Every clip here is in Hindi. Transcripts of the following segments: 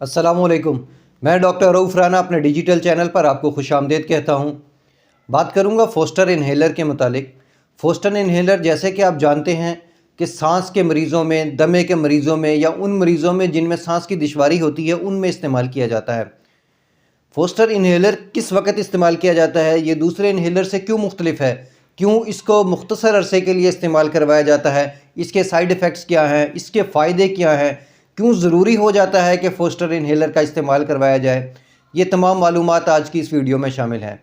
अस्सलामुअलैकुम। मैं डॉक्टर रऊफ़ राना अपने डिजिटल चैनल पर आपको खुशामदीद कहता हूँ। बात करूँगा फोस्टर इन्हेलर के मुतालिक। फोस्टर इन्हेलर जैसे कि आप जानते हैं कि सांस के मरीज़ों में, दमे के मरीज़ों में या उन मरीज़ों में जिनमें सांस की दुश्वारी होती है, उनमें इस्तेमाल किया जाता है। फोस्टर इन्हेलर किस वक्त इस्तेमाल किया जाता है, ये दूसरे इन्हेलर से क्यों मुख्तलिफ है, क्यों इसको मुख्तसर अरसे के लिए इस्तेमाल करवाया जाता है, इसके साइड इफ़ेक्ट्स क्या हैं, इसके फ़ायदे क्या हैं, क्यों ज़रूरी हो जाता है कि फोस्टर इन्हेलर का इस्तेमाल करवाया जाए, ये तमाम मालूमात आज की इस वीडियो में शामिल हैं।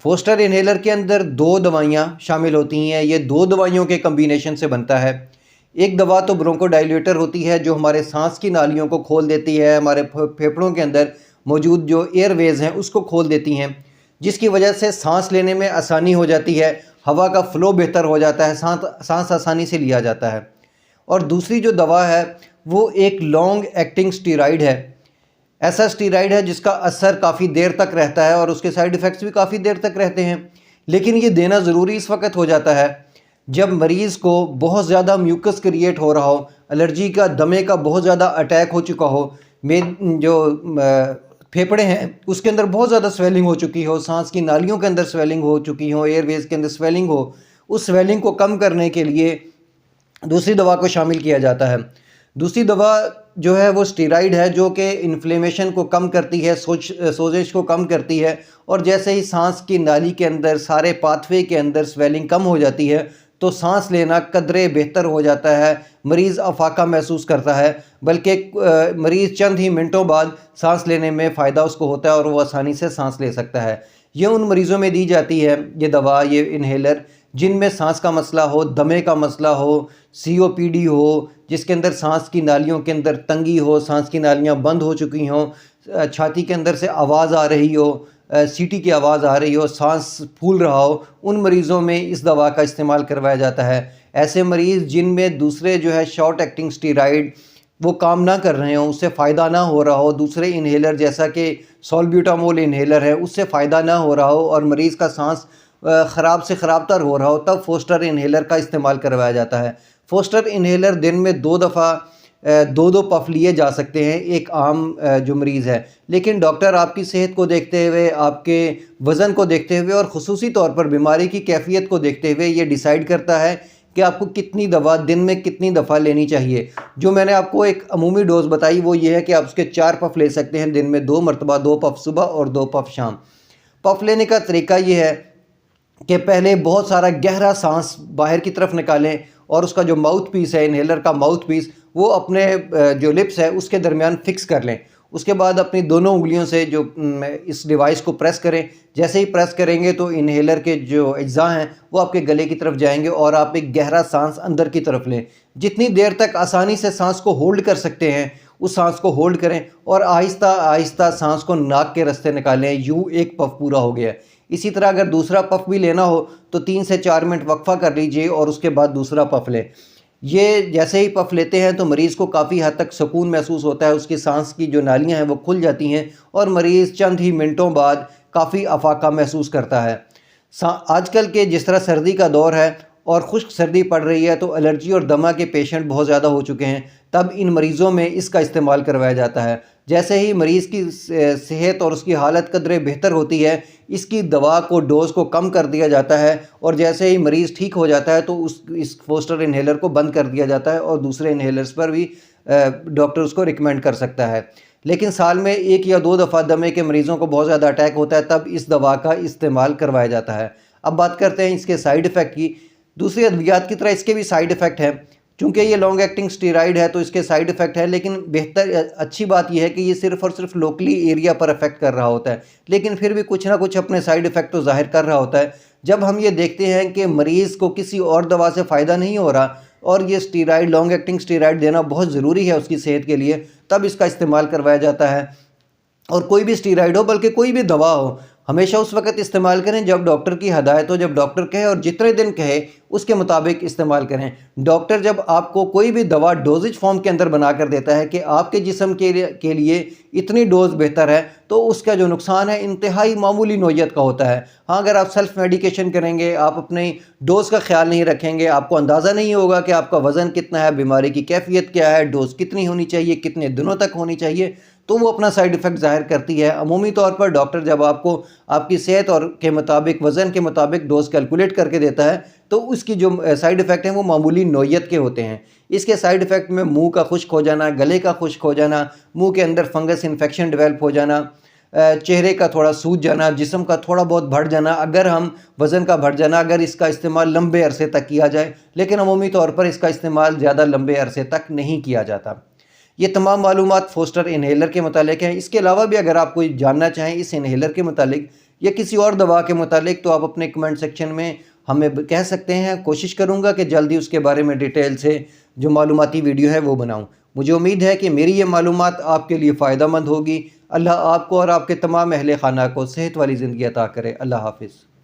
फोस्टर इन्हेलर के अंदर दो दवाइयाँ शामिल होती हैं। ये दो दवाइयों के कम्बिनेशन से बनता है। एक दवा तो ब्रोंकोडाइलेटर होती है जो हमारे सांस की नालियों को खोल देती है, हमारे फेफड़ों के अंदर मौजूद जो एयरवेज हैं उसको खोल देती हैं, जिसकी वजह से सांस लेने में आसानी हो जाती है, हवा का फ़्लो बेहतर हो जाता है, सांस आसानी से लिया जाता है। और दूसरी जो दवा है वो एक लॉन्ग एक्टिंग स्टीरॉइड है। ऐसा स्टीरॉइड है जिसका असर काफ़ी देर तक रहता है और उसके साइड इफ़ेक्ट्स भी काफ़ी देर तक रहते हैं। लेकिन ये देना ज़रूरी इस वक्त हो जाता है जब मरीज़ को बहुत ज़्यादा म्यूकस क्रिएट हो रहा हो, एलर्जी का, दमे का बहुत ज़्यादा अटैक हो चुका हो, में जो फेफड़े हैं उसके अंदर बहुत ज़्यादा स्वेलिंग हो चुकी हो, सांस की नालियों के अंदर स्वेलिंग हो चुकी हो, एयरवेज के अंदर स्वेलिंग हो। उस स्वेलिंग को कम करने के लिए दूसरी दवा को शामिल किया जाता है। दूसरी दवा जो है वो स्टीरॉइड है जो कि इन्फ्लेमेशन को कम करती है, सोजिश को कम करती है। और जैसे ही सांस की नाली के अंदर, सारे पाथवे के अंदर स्वेलिंग कम हो जाती है तो सांस लेना कदरे बेहतर हो जाता है, मरीज़ अफाका महसूस करता है, बल्कि मरीज़ चंद ही मिनटों बाद सांस लेने में फ़ायदा उसको होता है और वो आसानी से सांस ले सकता है। ये उन मरीज़ों में दी जाती है ये दवा, ये इन्हेलर, जिनमें सांस का मसला हो, दमे का मसला हो, सीओपीडी हो, जिसके अंदर सांस की नालियों के अंदर तंगी हो, सांस की नालियाँ बंद हो चुकी हों, छाती के अंदर से आवाज़ आ रही हो, सीटी की आवाज़ आ रही हो, सांस फूल रहा हो, उन मरीज़ों में इस दवा का इस्तेमाल करवाया जाता है। ऐसे मरीज़ जिनमें दूसरे जो है शॉर्ट एक्टिंग स्टीरॉइड वो काम ना कर रहे हों, उससे फ़ायदा ना हो रहा हो, दूसरे इन्हेलर जैसा कि सॉल्ब्यूटामोल इन्हेलर है उससे फ़ायदा ना हो रहा हो और मरीज़ का सांस ख़राब से ख़राब तर हो रहा हो, तब फोस्टर इन्हेलर का इस्तेमाल करवाया जाता है। फोस्टर इन्हेलर दिन में 2 दफ़ा 2-2 पफ लिए जा सकते हैं एक आम जो मरीज़ है। लेकिन डॉक्टर आपकी सेहत को देखते हुए, आपके वज़न को देखते हुए और ख़ुसूसी तौर पर बीमारी की कैफ़ियत को देखते हुए ये डिसाइड करता है कि आपको कितनी दवा दिन में कितनी दफ़ा लेनी चाहिए। जो मैंने आपको एक अमूमी डोज़ बताई वो ये है कि आप उसके 4 पफ ले सकते हैं दिन में, 2 मरतबा, 2 पफ सुबह और 2 पफ शाम। पफ लेने का तरीका ये है कि पहले बहुत सारा गहरा सांस बाहर की तरफ निकालें और उसका जो माउथ पीस है, इन्हेलर का माउथ पीस, वो अपने जो लिप्स है उसके दरमियान फिक्स कर लें। उसके बाद अपनी दोनों उंगलियों से जो इस डिवाइस को प्रेस करें। जैसे ही प्रेस करेंगे तो इन्हेलर के जो अज्जा हैं वो आपके गले की तरफ जाएंगे और आप एक गहरा सांस अंदर की तरफ लें। जितनी देर तक आसानी से सांस को होल्ड कर सकते हैं उस सांस को होल्ड करें और आहिस्ता आहिस्ता सांस को नाक के रास्ते निकालें। यूँ एक पफ पूरा हो गया। इसी तरह अगर दूसरा पफ भी लेना हो तो 3 से 4 मिनट वक्फा कर लीजिए और उसके बाद दूसरा पफ लें। ये जैसे ही पफ लेते हैं तो मरीज़ को काफ़ी हद तक सुकून महसूस होता है, उसकी सांस की जो नालियां हैं वो खुल जाती हैं और मरीज़ चंद ही मिनटों बाद काफ़ी अफाका महसूस करता है। आजकल के जिस तरह सर्दी का दौर है और खुश्क सर्दी पड़ रही है तो एलर्जी और दमा के पेशेंट बहुत ज़्यादा हो चुके हैं, तब इन मरीज़ों में इसका इस्तेमाल करवाया जाता है। जैसे ही मरीज़ की सेहत और उसकी हालत कदरे बेहतर होती है, इसकी दवा को, डोज़ को कम कर दिया जाता है और जैसे ही मरीज़ ठीक हो जाता है तो इस फोस्टर इन्हेलर को बंद कर दिया जाता है और दूसरे इन्हेलर्स पर भी डॉक्टर उसको रिकमेंड कर सकता है। लेकिन साल में 1 या 2 दफ़ा दमे के मरीज़ों को बहुत ज़्यादा अटैक होता है, तब इस दवा का इस्तेमाल करवाया जाता है। अब बात करते हैं इसके साइड इफ़ेक्ट की। दूसरी अद्वियात की तरह इसके भी साइड इफ़ेक्ट हैं। चूँकि ये लॉन्ग एक्टिंग स्टीरॉइड है तो इसके साइड इफ़ेक्ट है, लेकिन बेहतर अच्छी बात यह है कि ये सिर्फ़ और सिर्फ लोकली एरिया पर अफेक्ट कर रहा होता है, लेकिन फिर भी कुछ ना कुछ अपने साइड इफ़ेक्ट तो ज़ाहिर कर रहा होता है। जब हम ये देखते हैं कि मरीज़ को किसी और दवा से फ़ायदा नहीं हो रहा और ये स्टीरॉइड, लॉन्ग एक्टिंग स्टीरॉइड देना बहुत ज़रूरी है उसकी सेहत के लिए, तब इसका इस्तेमाल करवाया जाता है। और कोई भी स्टीरॉइड हो, बल्कि कोई भी दवा हो, हमेशा उस वक्त इस्तेमाल करें जब डॉक्टर की हदायत हो, जब डॉक्टर कहे और जितने दिन कहे उसके मुताबिक इस्तेमाल करें। डॉक्टर जब आपको कोई भी दवा डोजेज फॉर्म के अंदर बना कर देता है कि आपके जिस्म के लिए इतनी डोज बेहतर है, तो उसका जो नुकसान है इंतहाई मामूली नौइयत का होता है। हाँ, अगर आप सेल्फ मेडिकेशन करेंगे, आप अपनी डोज़ का ख्याल नहीं रखेंगे, आपको अंदाज़ा नहीं होगा कि आपका वज़न कितना है, बीमारी की कैफियत क्या है, डोज़ कितनी होनी चाहिए, कितने दिनों तक होनी चाहिए, तो वो अपना साइड इफ़ेक्ट ज़ाहिर करती है। अमूमी तौर पर डॉक्टर जब आपको आपकी सेहत और के मुताबिक, वज़न के मुताबिक डोज़ कैलकुलेट करके देता है, तो उसकी जो साइड इफ़ेक्ट हैं वो मामूली नौइयत के होते हैं। इसके साइड इफ़ेक्ट में मुंह का खुश्क हो जाना, गले का खुश्क हो जाना, मुंह के अंदर फंगस इन्फेक्शन डेवलप हो जाना, चेहरे का थोड़ा सूज जाना, जिस्म का थोड़ा बहुत बढ़ जाना, अगर हम वज़न का बढ़ जाना, अगर इसका इस्तेमाल लंबे अरसे तक किया जाए, लेकिन अमूमी तौर पर इसका इस्तेमाल ज़्यादा लंबे अरसे तक नहीं किया जाता। ये तमाम मालूमात फोस्टर इन्हेलर के मुतालिक हैं। इसके अलावा भी अगर आप कोई जानना चाहें इस इन्हेलर के मुतालिक या किसी और दवा के मुतालिक, तो आप अपने कमेंट सेक्शन में हमें कह सकते हैं। कोशिश करूँगा कि जल्दी उसके बारे में डिटेल से जो मालूमाती वीडियो है वो बनाऊँ। मुझे उम्मीद है कि मेरी ये मालूमात आपके लिए फ़ायदेमंद होगी। अल्लाह आपको और आपके तमाम अहले खाना को सेहत वाली ज़िंदगी अता करे। अल्लाह हाफ़िज़।